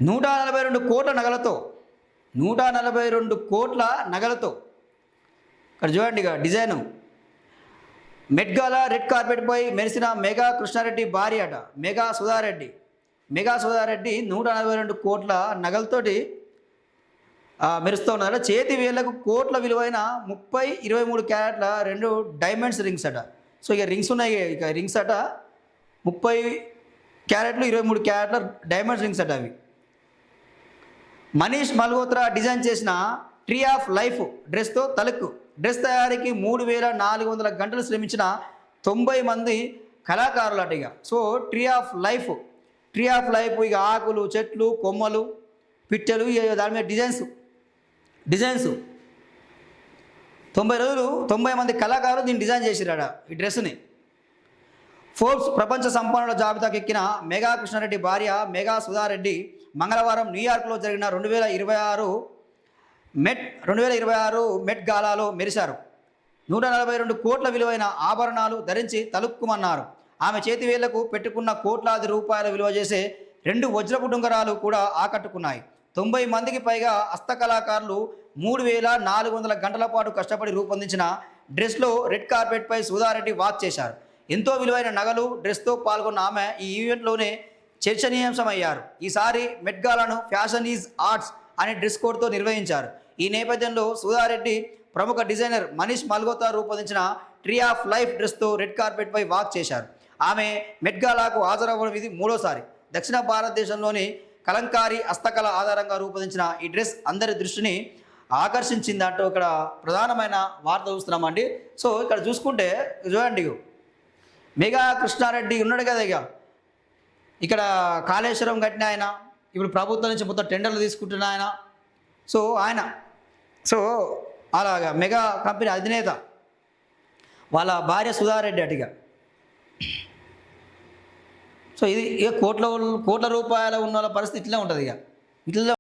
142 కోట్ల నగలతో 142 కోట్ల నగలతో ఇక్కడ చూడండి ఇక డిజైను మెడ్గాలా రెడ్ కార్పెట్పై మెరిసిన మెగా కృష్ణారెడ్డి భార్య అట మెగా సుధారెడ్డి 142 కోట్ల నగలతోటి మెరుస్తూ ఉన్నారట. చేతి వేళ్లకు కోట్ల విలువైన 23 క్యారెట్ల 2 డైమండ్స్ రింగ్స్ అట. సో ఇక రింగ్స్ ఉన్నాయి, ఇక రింగ్స్ అట 30 క్యారెట్లు 23 క్యారెట్ల డైమండ్స్ రింగ్స్ అట అవి. మనీష్ మల్హోత్రా డిజైన్ చేసిన ట్రీ ఆఫ్ లైఫ్ డ్రెస్తో తలుక్కు డ్రెస్ తయారీకి 3400 గంటలు శ్రమించిన 90 మంది కళాకారులు అట. ఇక సో ట్రీ ఆఫ్ లైఫ్ ఇక ఆకులు, చెట్లు, కొమ్మలు, పిట్టెలు, దాని మీద డిజైన్స్ 90 రోజులు 90 మంది కళాకారులు దీన్ని డిజైన్ చేసిరాడ ఈ డ్రెస్ని. ఫోర్బ్స్ ప్రపంచ సంపన్నుల జాబితాకు ఎక్కిన మెగా కృష్ణారెడ్డి భార్య మెగా సుధారెడ్డి మంగళవారం న్యూయార్క్లో జరిగిన 2026 మెట్ గాలాలో మెరిశారు. 142 కోట్ల విలువైన ఆభరణాలు ధరించి తలుక్కుమన్నారు. ఆమె చేతి వేళ్లకు పెట్టుకున్న కోట్లాది రూపాయల విలువ చేసే 2 వజ్రపు ఉంగరాలు కూడా ఆకట్టుకున్నాయి. 90 మందికి పైగా హస్తకళాకారులు 3400 గంటల పాటు కష్టపడి రూపొందించిన డ్రెస్లో రెడ్ కార్పెట్పై సుధారెడ్డి వాచ్ చేశారు. ఎంతో విలువైన నగలు, డ్రెస్తో పాల్గొన్న ఆమె ఈ ఈవెంట్లోనే చర్చనీయాంశమయ్యారు. ఈసారి మెడ్గాలాను ఫ్యాషన్ ఈజ్ ఆర్ట్స్ అనే డ్రెస్ కోడ్తో నిర్వహించారు. ఈ నేపథ్యంలో సుధారెడ్డి ప్రముఖ డిజైనర్ మనీష్ మల్హోత్రా రూపొందించిన ట్రీ ఆఫ్ లైఫ్ డ్రెస్తో రెడ్ కార్పెట్పై వాక్ చేశారు. ఆమె మెడ్గాలాకు హాజరవ్వడం ఇది 3వసారి. దక్షిణ భారతదేశంలోని కలంకారీ హస్తకళ ఆధారంగా రూపొందించిన ఈ డ్రెస్ అందరి దృష్టిని ఆకర్షించిందంటూ ఇక్కడ ప్రధానమైన వార్త చూస్తున్నామండి. సో ఇక్కడ చూసుకుంటే చూడండి, మెగా కృష్ణారెడ్డి ఉన్నాడు కదా, ఇక్కడ కాళేశ్వరం కట్టిన ఆయన, ఇప్పుడు ప్రభుత్వం నుంచి మొత్తం టెండర్లు తీసుకుంటున్న ఆయన. సో అలాగా మెగా కంపెనీ అధినేత వాళ్ళ భార్య సుధారెడ్డి అటుగా. సో ఇది ఇక కోట్ల రూపాయల ఉన్న వాళ్ళ పరిస్థితి ఇట్లే ఉంటుంది. ఇట్లా